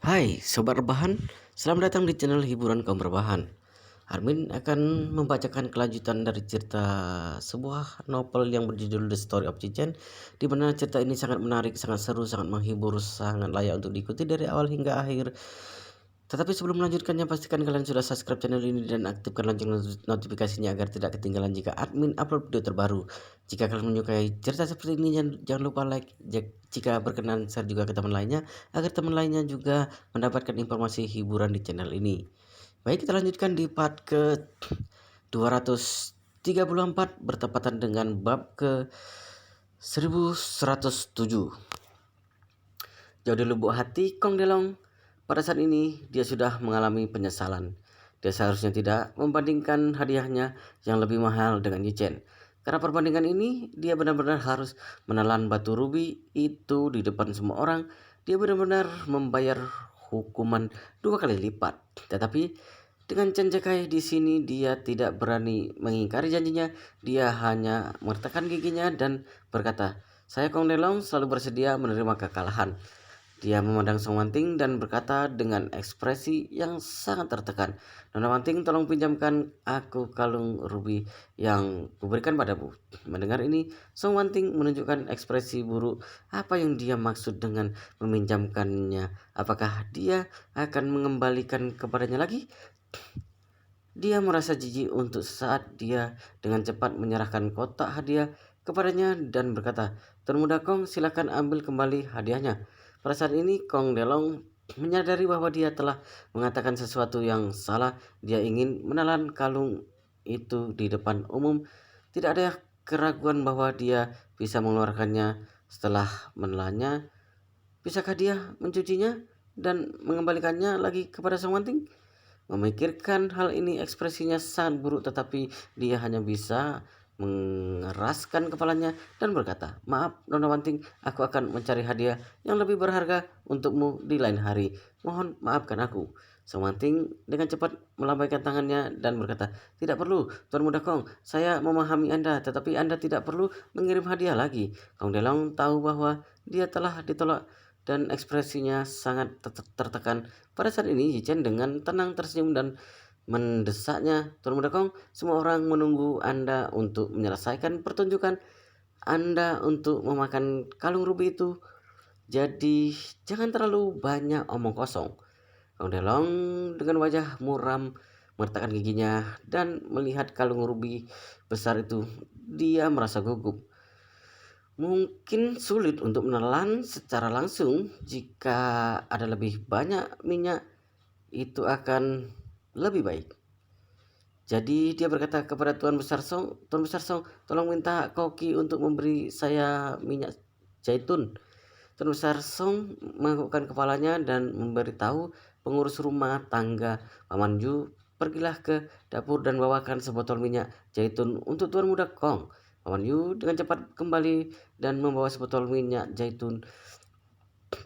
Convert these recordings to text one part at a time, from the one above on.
Hai Sobat Rebahan, selamat datang di channel hiburan kaum rebahan. Armin akan membacakan kelanjutan dari cerita sebuah novel yang berjudul The Story of Chichen, di mana cerita ini sangat menarik, sangat seru, sangat menghibur, sangat layak untuk diikuti dari awal hingga akhir. Tetapi sebelum melanjutkannya, pastikan kalian sudah subscribe channel ini dan aktifkan lonceng notifikasinya agar tidak ketinggalan jika admin upload video terbaru. Jika kalian menyukai cerita seperti ini, jangan lupa like. Jika berkenan, share juga ke teman lainnya agar teman lainnya juga mendapatkan informasi hiburan di channel ini. Baik, kita lanjutkan di part ke 234 bertepatan dengan bab ke 1107. Jauh di lubuk hati Kong Delong, pada saat ini dia sudah mengalami penyesalan. Dia seharusnya tidak membandingkan hadiahnya yang lebih mahal dengan Yichen. Karena perbandingan ini, dia benar-benar harus menelan batu rubi itu di depan semua orang. Dia benar-benar membayar hukuman 2 kali lipat. Tetapi dengan Chen Jekai di sini, dia tidak berani mengingkari janjinya. Dia hanya mengertakkan giginya dan berkata, "Saya Kong Delong selalu bersedia menerima kekalahan." Dia memandang Song Wanting dan berkata dengan ekspresi yang sangat tertekan, "Nona Wanting, tolong pinjamkan aku kalung rubi yang kuberikan padamu." Mendengar ini, Song Wanting menunjukkan ekspresi buruk. Apa yang dia maksud dengan meminjamkannya? Apakah dia akan mengembalikan kepadanya lagi? Dia merasa jijik untuk saat dia dengan cepat menyerahkan kotak hadiah kepadanya dan berkata, "Tuan Muda Kong, silakan ambil kembali hadiahnya." Pada saat ini, Kong Delong menyadari bahwa dia telah mengatakan sesuatu yang salah. Dia ingin menelan kalung itu di depan umum. Tidak ada keraguan bahwa dia bisa mengeluarkannya setelah menelannya. Bisakah dia mencucinya dan mengembalikannya lagi kepada Sang Wanting? Memikirkan hal ini, ekspresinya sangat buruk, tetapi dia hanya bisa mengeraskan kepalanya dan berkata, "Maaf, Nona Wanting, aku akan mencari hadiah yang lebih berharga untukmu di lain hari. Mohon maafkan aku." Sang Wanting dengan cepat melambaikan tangannya dan berkata, "Tidak perlu, Tuan Muda Kong. Saya memahami Anda, tetapi Anda tidak perlu mengirim hadiah lagi." Kong Delong tahu bahwa dia telah ditolak dan ekspresinya sangat tertekan. Pada saat ini, Yichen dengan tenang tersenyum dan mendesaknya, "Tuan Muda Kong, semua orang menunggu Anda untuk menyelesaikan pertunjukan Anda untuk memakan kalung rubi itu. Jadi, jangan terlalu banyak omong kosong." Kong Delong dengan wajah muram meletakkan giginya dan melihat kalung rubi besar itu, dia merasa gugup. Mungkin sulit untuk menelan secara langsung. Jika ada lebih banyak minyak, itu akan lebih baik. Jadi dia berkata kepada Tuan Besar Song, "Tuan Besar Song, tolong minta koki untuk memberi saya minyak zaitun." Tuan Besar Song menganggukkan kepalanya dan memberitahu pengurus rumah tangga, "Paman Yu, pergilah ke dapur dan bawakan sebotol minyak zaitun untuk Tuan Muda Kong." Paman Yu dengan cepat kembali dan membawa sebotol minyak zaitun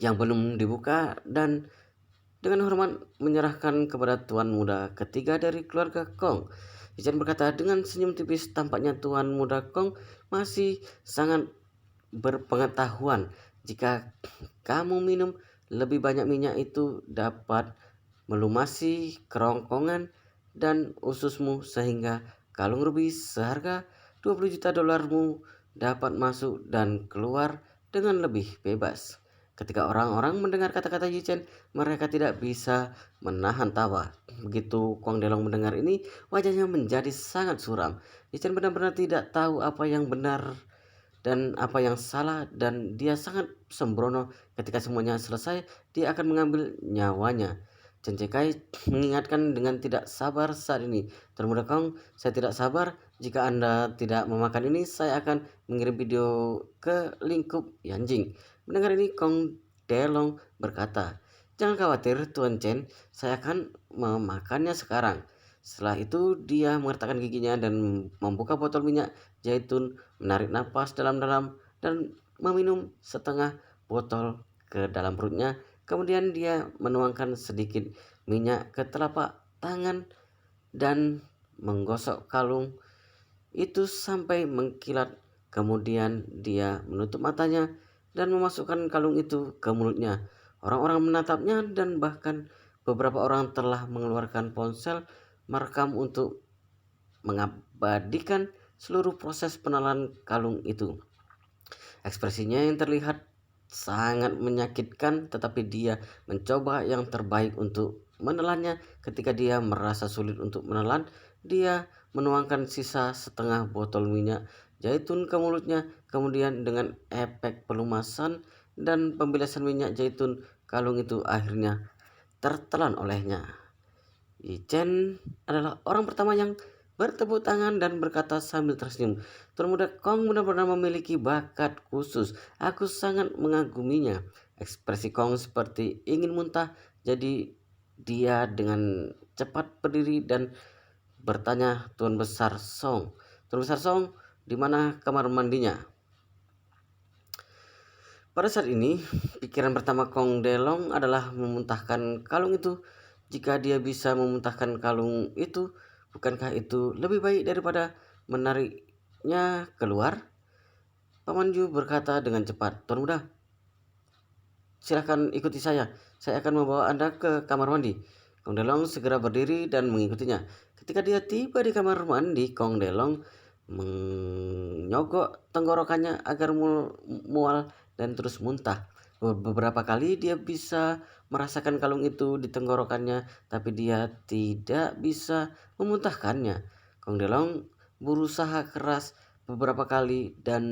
yang belum dibuka dan dengan hormat menyerahkan kepada tuan muda ketiga dari keluarga Kong. Yichen berkata dengan senyum tipis, "Tampaknya tuan muda Kong masih sangat berpengetahuan. Jika kamu minum lebih banyak minyak, itu dapat melumasi kerongkongan dan ususmu sehingga kalung rubi seharga 20 juta dolarmu dapat masuk dan keluar dengan lebih bebas." Ketika orang-orang mendengar kata-kata Yichen, mereka tidak bisa menahan tawa. Begitu Kwang Delong mendengar ini, wajahnya menjadi sangat suram. Yichen benar-benar tidak tahu apa yang benar dan apa yang salah, dan dia sangat sembrono. Ketika semuanya selesai, dia akan mengambil nyawanya. Chen Cekai mengingatkan dengan tidak sabar saat ini, "Tuan Muda Kong, saya tidak sabar. Jika Anda tidak memakan ini, saya akan mengirim video ke lingkup Yanjing." Mendengar ini, Kong Delong berkata, "Jangan khawatir, Tuan Chen, saya akan memakannya sekarang." Setelah itu, dia mengertakkan giginya dan membuka botol minyak zaitun, menarik napas dalam-dalam, dan meminum setengah botol ke dalam perutnya. Kemudian dia menuangkan sedikit minyak ke telapak tangan dan menggosok kalung itu sampai mengkilat. Kemudian dia menutup matanya dan memasukkan kalung itu ke mulutnya. Orang-orang menatapnya dan bahkan beberapa orang telah mengeluarkan ponsel merekam untuk mengabadikan seluruh proses penelan kalung itu. Ekspresinya yang terlihat sangat menyakitkan, tetapi dia mencoba yang terbaik untuk menelannya. Ketika dia merasa sulit untuk menelan, dia menuangkan sisa setengah botol minyak zaitun ke mulutnya. Kemudian dengan efek pelumasan dan pembilasan minyak zaitun, kalung itu akhirnya tertelan olehnya. Chen adalah orang pertama yang bertepuk tangan dan berkata sambil tersenyum, "Tuan Muda Kong benar-benar memiliki bakat khusus. Aku sangat mengaguminya." Ekspresi Kong seperti ingin muntah, jadi dia dengan cepat berdiri dan bertanya Tuan Besar Song, "Tuan Besar Song, di mana kamar mandinya?" Pada saat ini, pikiran pertama Kong Delong adalah memuntahkan kalung itu. Jika dia bisa memuntahkan kalung itu, bukankah itu lebih baik daripada menariknya keluar? Paman Ju berkata dengan cepat, "Tuan Muda, silahkan ikuti saya. Saya akan membawa Anda ke kamar mandi." Kong Delong segera berdiri dan mengikutinya. Ketika dia tiba di kamar mandi, Kong Delong menyogok tenggorokannya agar mual dan terus muntah. Beberapa kali dia bisa merasakan kalung itu di tenggorokannya, tapi dia tidak bisa memuntahkannya. Kong Delong berusaha keras beberapa kali dan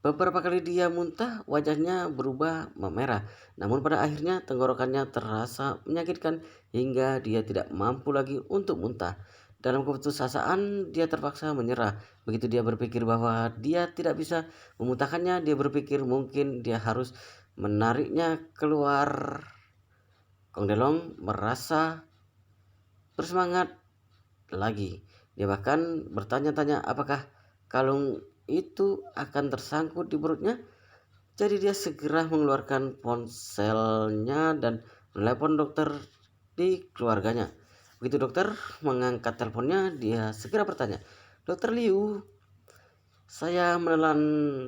beberapa kali dia muntah, wajahnya berubah memerah. Namun pada akhirnya tenggorokannya terasa menyakitkan hingga dia tidak mampu lagi untuk muntah. Dalam keputusasaan, dia terpaksa menyerah. Begitu dia berpikir bahwa dia tidak bisa memuntahkannya, dia berpikir mungkin dia harus menariknya keluar. Kong Delong merasa bersemangat lagi. Dia bahkan bertanya-tanya apakah kalung itu akan tersangkut di perutnya. Jadi dia segera mengeluarkan ponselnya dan menelepon dokter di keluarganya. Begitu dokter mengangkat teleponnya, dia segera bertanya, "Dokter Liu, saya menelan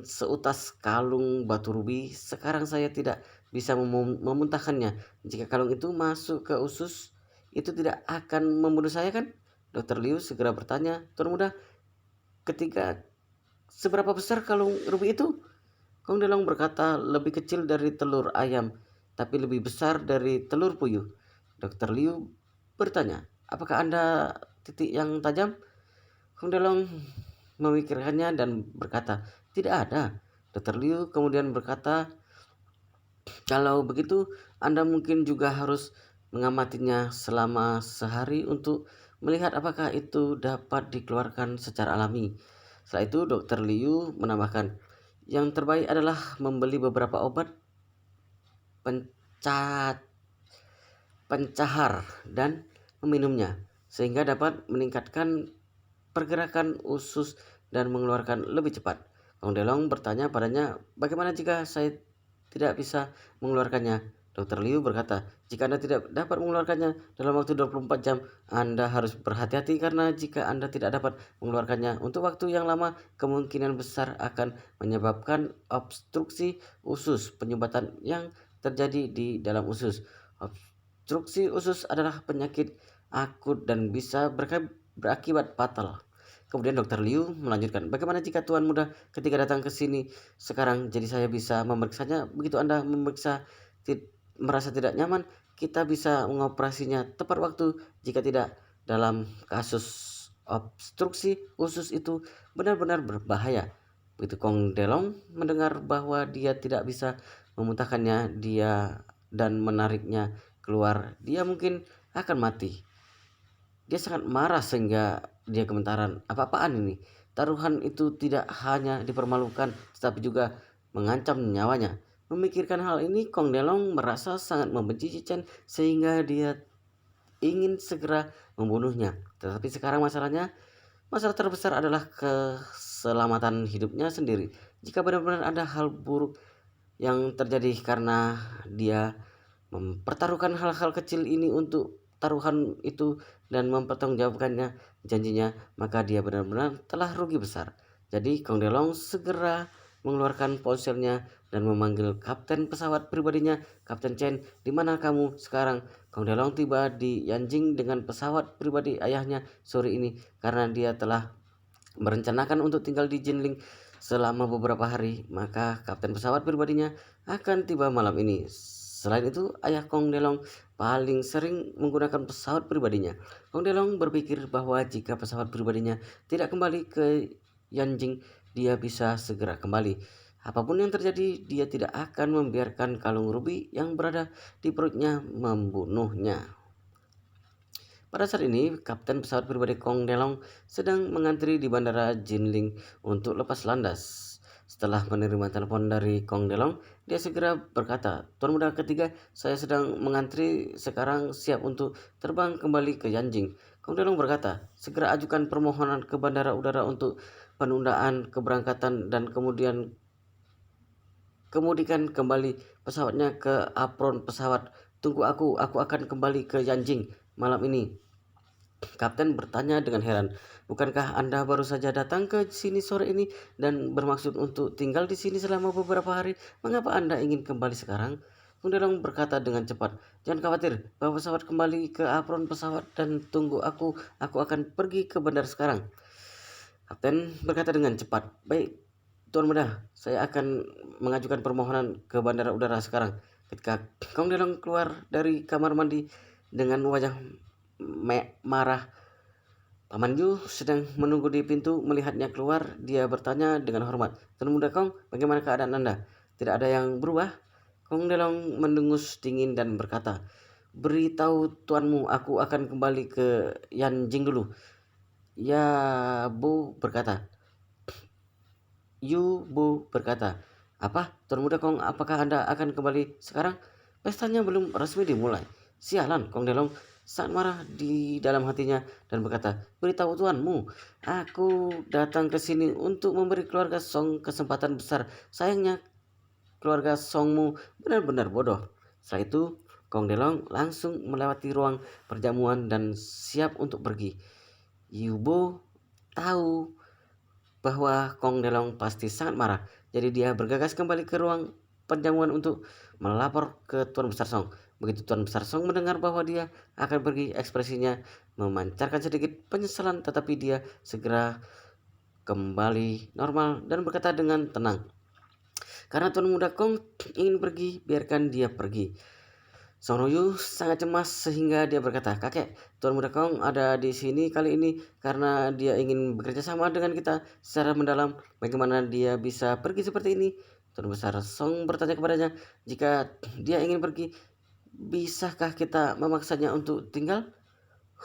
seutas kalung batu rubi. Sekarang saya tidak bisa memuntahkannya. Jika kalung itu masuk ke usus, itu tidak akan membunuh saya kan?" Dokter Liu segera bertanya, "Tuan Muda, ketika seberapa besar kalung rubi itu?" Kong Delong berkata, "Lebih kecil dari telur ayam, tapi lebih besar dari telur puyuh." Dokter Liu bertanya, "Apakah Anda titik yang tajam?" Kong Delong memikirkannya dan berkata, "Tidak ada." Dokter Liu kemudian berkata, "Kalau begitu, Anda mungkin juga harus mengamatinya selama sehari untuk melihat apakah itu dapat dikeluarkan secara alami." Setelah itu, Dokter Liu menambahkan, "Yang terbaik adalah membeli beberapa obat pencahar dan meminumnya, sehingga dapat meningkatkan pergerakan usus dan mengeluarkan lebih cepat." Kong Delong bertanya padanya, "Bagaimana jika saya tidak bisa mengeluarkannya?" Dokter Liu berkata, "Jika Anda tidak dapat mengeluarkannya dalam waktu 24 jam, Anda harus berhati-hati karena jika Anda tidak dapat mengeluarkannya untuk waktu yang lama, kemungkinan besar akan menyebabkan obstruksi usus, penyumbatan yang terjadi di dalam usus. Obstruksi usus adalah penyakit akut dan bisa berakibat fatal." Kemudian Dokter Liu melanjutkan, "Bagaimana jika Tuan Muda ketika datang ke sini sekarang, jadi saya bisa memeriksanya. Begitu Anda merasa tidak nyaman, kita bisa mengoperasinya tepat waktu. Jika tidak, dalam kasus obstruksi usus itu benar-benar berbahaya." Begitu Kong Delong mendengar bahwa dia tidak bisa memuntahkannya dan menariknya keluar, dia mungkin akan mati. Dia sangat marah sehingga dia gemetaran. "Apa-apaan ini? Taruhan itu tidak hanya dipermalukan, tetapi juga mengancam nyawanya." Memikirkan hal ini, Kong Delong merasa sangat membenci Chen sehingga dia ingin segera membunuhnya. Tetapi sekarang masalah terbesar adalah keselamatan hidupnya sendiri. Jika benar-benar ada hal buruk yang terjadi karena dia mempertaruhkan hal-hal kecil ini untuk taruhan itu dan mempertanggungjawabkannya janjinya, maka dia benar-benar telah rugi besar. Jadi Kong Delong segera mengeluarkan ponselnya dan memanggil kapten pesawat pribadinya. "Kapten Chen, di mana kamu sekarang?" Kong Delong tiba di Yanjing dengan pesawat pribadi ayahnya sore ini karena dia telah merencanakan untuk tinggal di Jinling selama beberapa hari, maka kapten pesawat pribadinya akan tiba malam ini. Selain itu, ayah Kong Delong paling sering menggunakan pesawat pribadinya. Kong Delong berpikir bahwa jika pesawat pribadinya tidak kembali ke Yanjing, dia bisa segera kembali. Apapun yang terjadi, dia tidak akan membiarkan kalung rubi yang berada di perutnya membunuhnya. Pada saat ini, kapten pesawat pribadi Kong Delong sedang mengantri di bandara Jinling untuk lepas landas. Setelah menerima telepon dari Kong Delong, dia segera berkata, "Tuan Muda Ketiga, saya sedang mengantri sekarang siap untuk terbang kembali ke Yanjing." Kong Delong berkata, "Segera ajukan permohonan ke bandara udara untuk penundaan keberangkatan dan kemudikan kembali pesawatnya ke apron pesawat. Tunggu aku akan kembali ke Yanjing malam ini." Kapten bertanya dengan heran, "Bukankah Anda baru saja datang ke sini sore ini dan bermaksud untuk tinggal di sini selama beberapa hari? Mengapa Anda ingin kembali sekarang?" Kundelong berkata dengan cepat, "Jangan khawatir, bawa pesawat kembali ke apron pesawat dan tunggu aku akan pergi ke bandara sekarang." Kapten berkata dengan cepat, "Baik, Tuan Muda, saya akan mengajukan permohonan ke bandara udara sekarang." Ketika Kong Delong keluar dari kamar mandi dengan wajah marah, Paman Yu sedang menunggu di pintu. Melihatnya keluar, dia bertanya dengan hormat, "Tuan Muda Kong, bagaimana keadaan Anda?" "Tidak ada yang berubah." Kong Delong mendengus dingin dan berkata, "Beritahu tuanmu aku akan kembali ke Yanjing dulu." "Ya, Bu berkata." Yu Bu berkata, "Apa, Tuan Muda Kong, apakah Anda akan kembali sekarang? Pestanya belum resmi dimulai." "Sialan!" Kong Delong sangat marah di dalam hatinya dan berkata, "Beritahu tuanmu, aku datang ke sini untuk memberi keluarga Song kesempatan besar. Sayangnya keluarga Songmu benar-benar bodoh." Setelah itu, Kong Delong langsung melewati ruang perjamuan dan siap untuk pergi. Yubo tahu bahwa Kong Delong pasti sangat marah, jadi dia bergegas kembali ke ruang perjamuan untuk melapor ke Tuan Besar Song. Begitu Tuan Besar Song mendengar bahwa dia akan pergi, ekspresinya memancarkan sedikit penyesalan, tetapi dia segera kembali normal dan berkata dengan tenang, "Karena Tuan Muda Kong ingin pergi, biarkan dia pergi." Song Rongyu sangat cemas sehingga dia berkata, "Kakek, Tuan Muda Kong ada di sini kali ini karena dia ingin bekerja sama dengan kita secara mendalam. Bagaimana dia bisa pergi seperti ini?" Tuan Besar Song bertanya kepadanya, "Jika dia ingin pergi, bisakah kita memaksanya untuk tinggal?"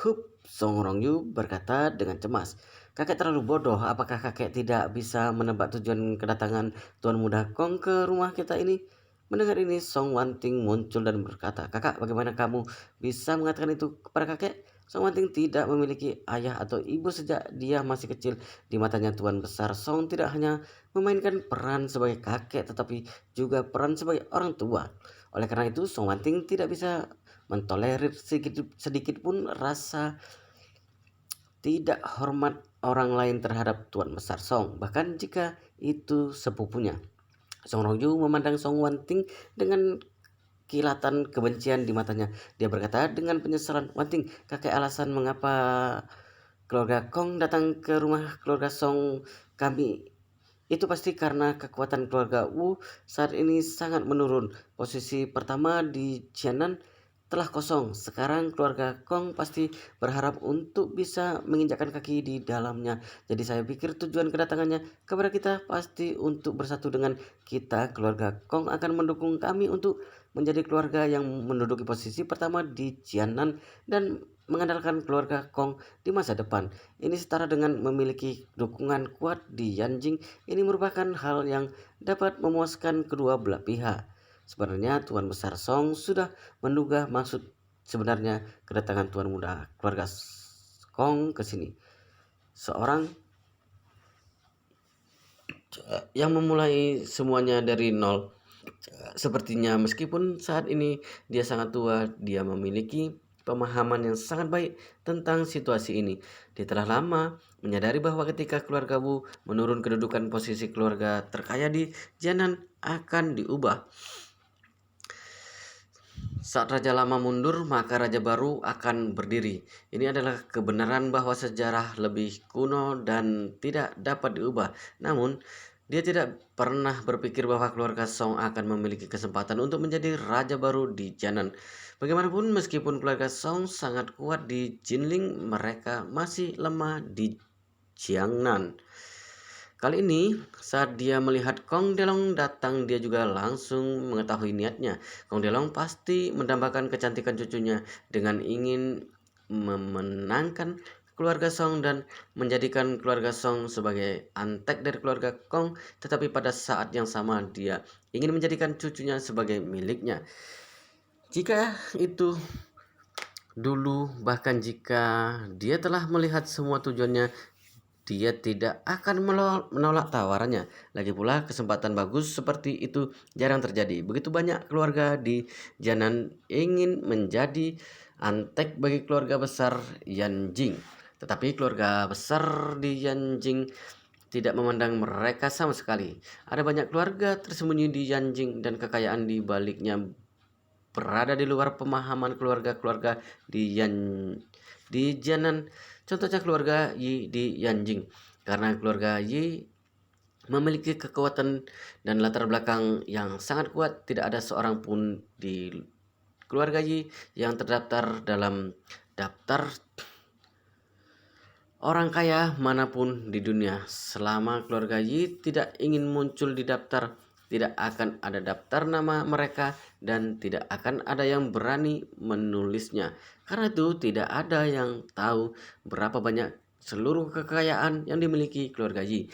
"Hup," Song Rongyu berkata dengan cemas, "Kakek terlalu bodoh. Apakah kakek tidak bisa menebak tujuan kedatangan Tuan Muda Kong ke rumah kita ini?" Mendengar ini, Song Wanting muncul dan berkata, "Kakak, bagaimana kamu bisa mengatakan itu kepada kakek?" Song Wanting tidak memiliki ayah atau ibu sejak dia masih kecil. Di matanya Tuan Besar Song tidak hanya memainkan peran sebagai kakek, tetapi juga peran sebagai orang tua. Oleh karena itu, Song Wanting tidak bisa mentolerir sedikit pun rasa tidak hormat orang lain terhadap Tuan Besar Song, bahkan jika itu sepupunya. Song Rongyu memandang Song Wanting dengan kilatan kebencian di matanya. Dia berkata dengan penyesalan, "Wanting, kakek alasan mengapa keluarga Kong datang ke rumah keluarga Song kami itu pasti karena kekuatan keluarga Wu saat ini sangat menurun. Posisi pertama di Jianan telah kosong. Sekarang keluarga Kong pasti berharap untuk bisa menginjakkan kaki di dalamnya. Jadi saya pikir tujuan kedatangannya kepada kita pasti untuk bersatu dengan kita. Keluarga Kong akan mendukung kami untuk menjadi keluarga yang menduduki posisi pertama di Jianan dan mengandalkan keluarga Kong di masa depan. Ini setara dengan memiliki dukungan kuat di Yanjing. Ini merupakan hal yang dapat memuaskan kedua belah pihak." Sebenarnya Tuan Besar Song sudah menduga maksud sebenarnya kedatangan Tuan Muda keluarga Kong ke sini. Seorang yang memulai semuanya dari nol. Sepertinya meskipun saat ini dia sangat tua, dia memiliki pemahaman yang sangat baik tentang situasi ini. Dia telah lama menyadari bahwa ketika keluarga Wu menurun, kedudukan posisi keluarga terkaya di Jianan akan diubah. Saat raja lama mundur, maka raja baru akan berdiri. Ini adalah kebenaran bahwa sejarah lebih kuno dan tidak dapat diubah. Namun, dia tidak pernah berpikir bahwa keluarga Song akan memiliki kesempatan untuk menjadi raja baru di Jianan. Bagaimanapun, meskipun keluarga Song sangat kuat di Jinling, mereka masih lemah di Jiangnan. Kali ini, saat dia melihat Kong Delong datang, dia juga langsung mengetahui niatnya. Kong Delong pasti mendambakan kecantikan cucunya dengan ingin memenangkan keluarga Song dan menjadikan keluarga Song sebagai antek dari keluarga Kong. Tetapi pada saat yang sama, dia ingin menjadikan cucunya sebagai miliknya. Jika itu dulu, bahkan jika dia telah melihat semua tujuannya, dia tidak akan menolak tawarannya. Lagi pula, kesempatan bagus seperti itu jarang terjadi. Begitu banyak keluarga di Jianan ingin menjadi antek bagi keluarga besar Yanjing. Tetapi keluarga besar di Yanjing tidak memandang mereka sama sekali. Ada banyak keluarga tersembunyi di Yanjing dan kekayaan di baliknya berada di luar pemahaman keluarga-keluarga di Jianan. Contohnya keluarga Yi di Yanjing. Karena keluarga Yi memiliki kekuatan dan latar belakang yang sangat kuat, tidak ada seorang pun di keluarga Yi yang terdaftar dalam daftar orang kaya manapun di dunia. Selama keluarga Yi tidak ingin muncul di daftar, tidak akan ada daftar nama mereka dan tidak akan ada yang berani menulisnya. Karena itu tidak ada yang tahu berapa banyak seluruh kekayaan yang dimiliki keluarga Yi.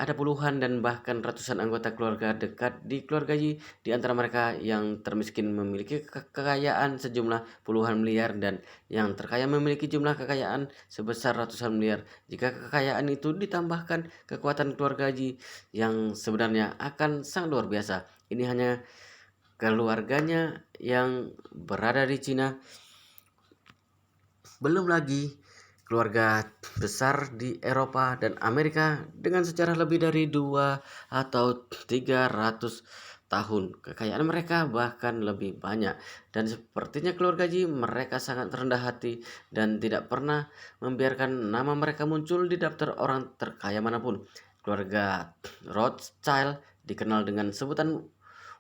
Ada puluhan dan bahkan ratusan anggota keluarga dekat di keluarga Yi. Di antara mereka yang termiskin memiliki kekayaan sejumlah puluhan miliar dan yang terkaya memiliki jumlah kekayaan sebesar ratusan miliar. Jika kekayaan itu ditambahkan kekuatan keluarga Yi yang sebenarnya akan sangat luar biasa. Ini hanya keluarganya yang berada di Cina. Belum lagi keluarga besar di Eropa dan Amerika dengan sejarah lebih dari 2 atau 300 tahun. Kekayaan mereka bahkan lebih banyak. Dan sepertinya keluarga Ji mereka sangat rendah hati dan tidak pernah membiarkan nama mereka muncul di daftar orang terkaya manapun. Keluarga Rothschild dikenal dengan sebutan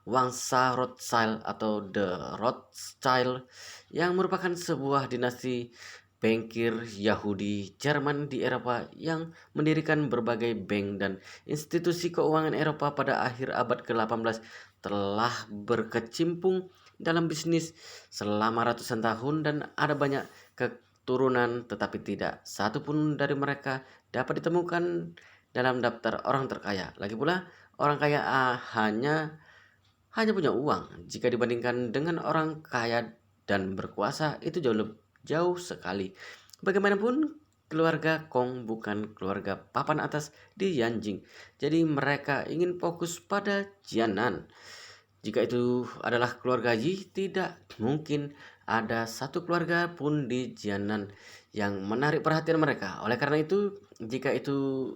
Wangsa Rothschild atau The Rothschild, yang merupakan sebuah dinasti bankir Yahudi Jerman di Eropa yang mendirikan berbagai bank dan institusi keuangan Eropa pada akhir abad ke-18. Telah berkecimpung dalam bisnis selama ratusan tahun dan ada banyak keturunan, tetapi tidak satu pun dari mereka dapat ditemukan dalam daftar orang terkaya. Lagi pula, orang kaya hanya punya uang. Jika dibandingkan dengan orang kaya dan berkuasa, itu jauh sekali. Bagaimanapun, keluarga Kong bukan keluarga papan atas di Yanjing. Jadi mereka ingin fokus pada Jianan. Jika itu adalah keluarga Yi, tidak mungkin ada satu keluarga pun di Jianan yang menarik perhatian mereka. Oleh karena itu, jika itu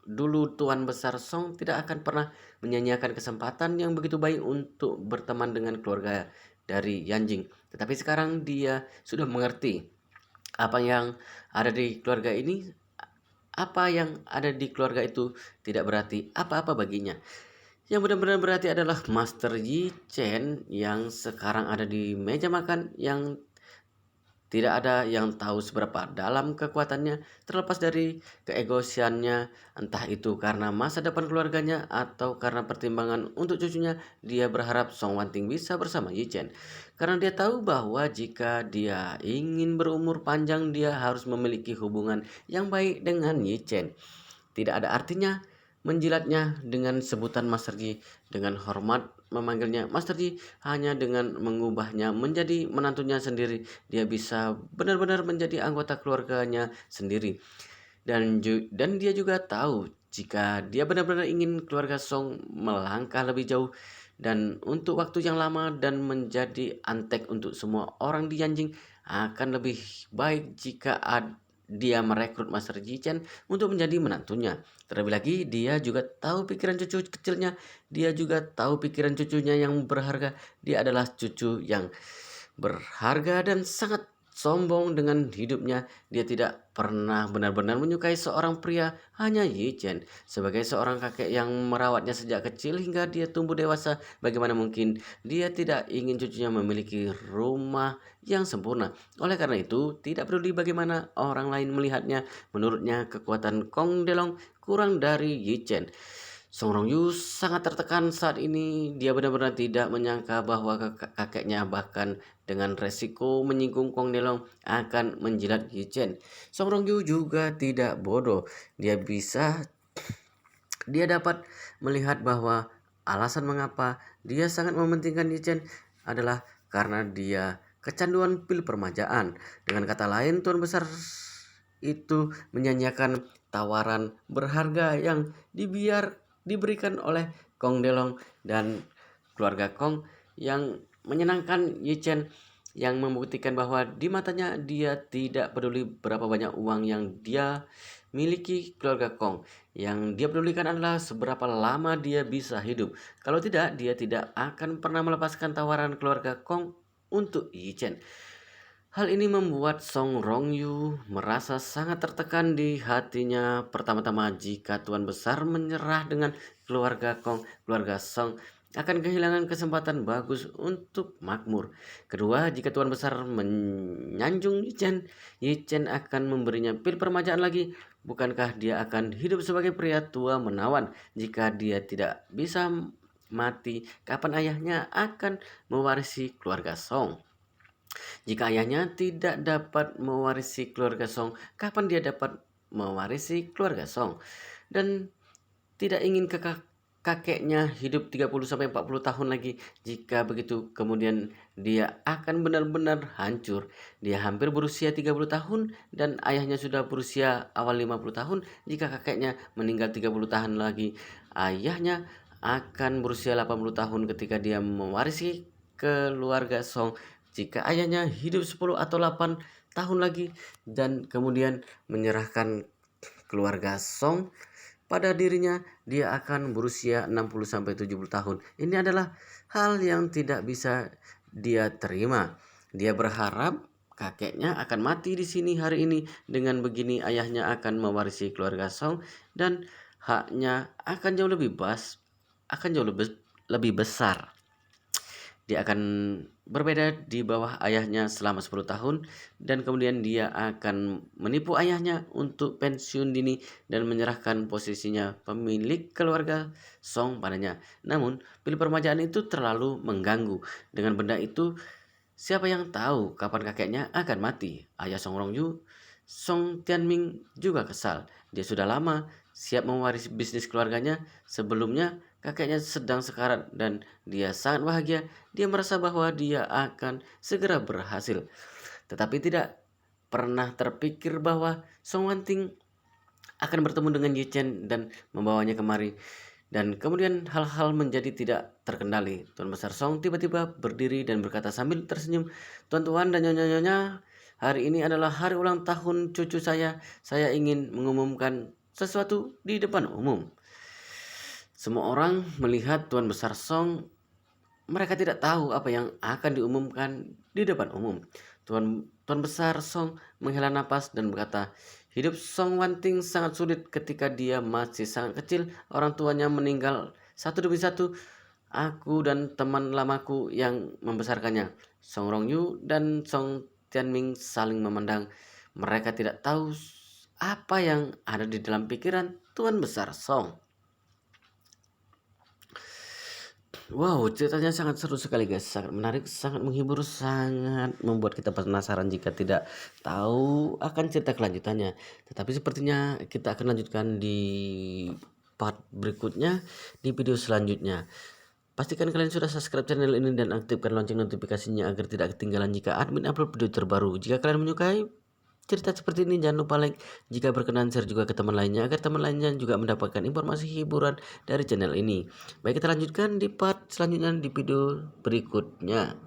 dulu Tuan Besar Song tidak akan pernah menyanyiakan kesempatan yang begitu baik untuk berteman dengan keluarga dari Yanjing. Tetapi sekarang dia sudah mengerti apa yang ada di keluarga ini, apa yang ada di keluarga itu tidak berarti apa-apa baginya. Yang benar-benar berarti adalah Master Yi Chen yang sekarang ada di meja makan, yang tidak ada yang tahu seberapa dalam kekuatannya, terlepas dari keegosiannya, entah itu karena masa depan keluarganya atau karena pertimbangan untuk cucunya. Dia berharap Song Wanting bisa bersama Yi Chen, karena dia tahu bahwa jika dia ingin berumur panjang, dia harus memiliki hubungan yang baik dengan Yi Chen. Tidak ada artinya menjilatnya dengan sebutan Master Yi, dengan hormat memanggilnya Master Yi, hanya dengan mengubahnya menjadi menantunya sendiri. Dia bisa benar-benar menjadi anggota keluarganya sendiri. Dan dia juga tahu jika dia benar-benar ingin keluarga Song melangkah lebih jauh, dan untuk waktu yang lama dan menjadi antek untuk semua orang di Yanjing. Akan lebih baik jika dia merekrut Master Ji-Chen untuk menjadi menantunya. Terlebih lagi dia juga tahu pikiran cucu kecilnya, dia juga tahu pikiran cucunya yang berharga. Dia adalah cucu yang berharga dan sangat sombong dengan hidupnya. Dia tidak pernah benar-benar menyukai seorang pria, hanya Yi Chen. Sebagai seorang kakek yang merawatnya sejak kecil hingga dia tumbuh dewasa, bagaimana mungkin dia tidak ingin cucunya memiliki rumah yang sempurna. Oleh karena itu, tidak peduli bagaimana orang lain melihatnya, menurutnya kekuatan Kong Delong kurang dari Yi Chen. Song Rongyu sangat tertekan saat ini. Dia benar-benar tidak menyangka bahwa kakeknya bahkan dengan resiko menyinggung Kong Delong akan menjilat Yi Chen. Song Rongyu juga tidak bodoh. Dia dapat melihat bahwa alasan mengapa dia sangat mementingkan Yi Chen adalah karena dia kecanduan pil permajaan. Dengan kata lain, Tuan Besar itu menyanyiakan tawaran berharga yang diberikan oleh Kong Delong dan keluarga Kong yang menyenangkan Yi Chen, yang membuktikan bahwa di matanya dia tidak peduli berapa banyak uang yang dia miliki keluarga Kong. Yang dia pedulikan adalah seberapa lama dia bisa hidup. Kalau tidak, dia tidak akan pernah melepaskan tawaran keluarga Kong untuk Yi Chen. Hal ini membuat Song Rongyu merasa sangat tertekan di hatinya. Pertama-tama, jika Tuan Besar menyerah dengan keluarga Kong, keluarga Song akan kehilangan kesempatan bagus untuk makmur. Kedua, jika Tuan Besar menyanjung Yi Chen akan memberinya pil permajaan lagi. Bukankah dia akan hidup sebagai pria tua menawan jika dia tidak bisa mati? Kapan ayahnya akan mewarisi keluarga Song? Jika ayahnya tidak dapat mewarisi keluarga Song, kapan dia dapat mewarisi keluarga Song? Dan tidak ingin kakeknya hidup 30-40 tahun lagi. Jika begitu, kemudian dia akan benar-benar hancur. Dia hampir berusia 30 tahun dan ayahnya sudah berusia awal 50 tahun. Jika kakeknya meninggal 30 tahun lagi, ayahnya akan berusia 80 tahun ketika dia mewarisi keluarga Song. Jika ayahnya hidup 10 atau 8 tahun lagi dan kemudian menyerahkan keluarga Song pada dirinya, dia akan berusia 60-70 tahun. Ini adalah hal yang tidak bisa dia terima. Dia berharap kakeknya akan mati di sini hari ini. Dengan begini ayahnya akan mewarisi keluarga Song dan haknya akan jauh lebih besar. Dia akan berbeda di bawah ayahnya selama 10 tahun dan kemudian dia akan menipu ayahnya untuk pensiun dini dan menyerahkan posisinya pemilik keluarga Song padanya. Namun, pil permajaan itu terlalu mengganggu. Dengan benda itu, siapa yang tahu kapan kakeknya akan mati? Ayah Song Rongyu, Song Tianming juga kesal. Dia sudah lama siap mewarisi bisnis keluarganya. Sebelumnya, kakeknya sedang sekarat dan dia sangat bahagia. Dia merasa bahwa dia akan segera berhasil. Tetapi tidak pernah terpikir bahwa Song Wanting akan bertemu dengan Yi Chen dan membawanya kemari. Dan kemudian hal-hal menjadi tidak terkendali. Tuan Besar Song tiba-tiba berdiri dan berkata sambil tersenyum, "Tuan-tuan dan nyonya-nyonya, hari ini adalah hari ulang tahun cucu saya. Saya ingin mengumumkan sesuatu di depan umum." Semua orang melihat Tuan Besar Song. Mereka tidak tahu apa yang akan diumumkan di depan umum. Tuan Besar Song menghela napas dan berkata, "Hidup Song Wanting sangat sulit ketika dia masih sangat kecil. Orang tuanya meninggal satu demi satu. Aku dan teman lamaku yang membesarkannya." Song Rongyu dan Song Tianming saling memandang. Mereka tidak tahu apa yang ada di dalam pikiran Tuan Besar Song. Wow, ceritanya sangat seru sekali guys, sangat menarik, sangat menghibur, sangat membuat kita penasaran jika tidak tahu akan cerita kelanjutannya. Tetapi sepertinya kita akan lanjutkan di part berikutnya, di video selanjutnya. Pastikan kalian sudah subscribe channel ini dan aktifkan lonceng notifikasinya agar tidak ketinggalan jika admin upload video terbaru. Jika kalian menyukai cerita seperti ini, jangan lupa like. Jika berkenan, share juga ke teman lainnya agar teman lainnya juga mendapatkan informasi hiburan dari channel ini. Baik, kita lanjutkan di part selanjutnya di video berikutnya.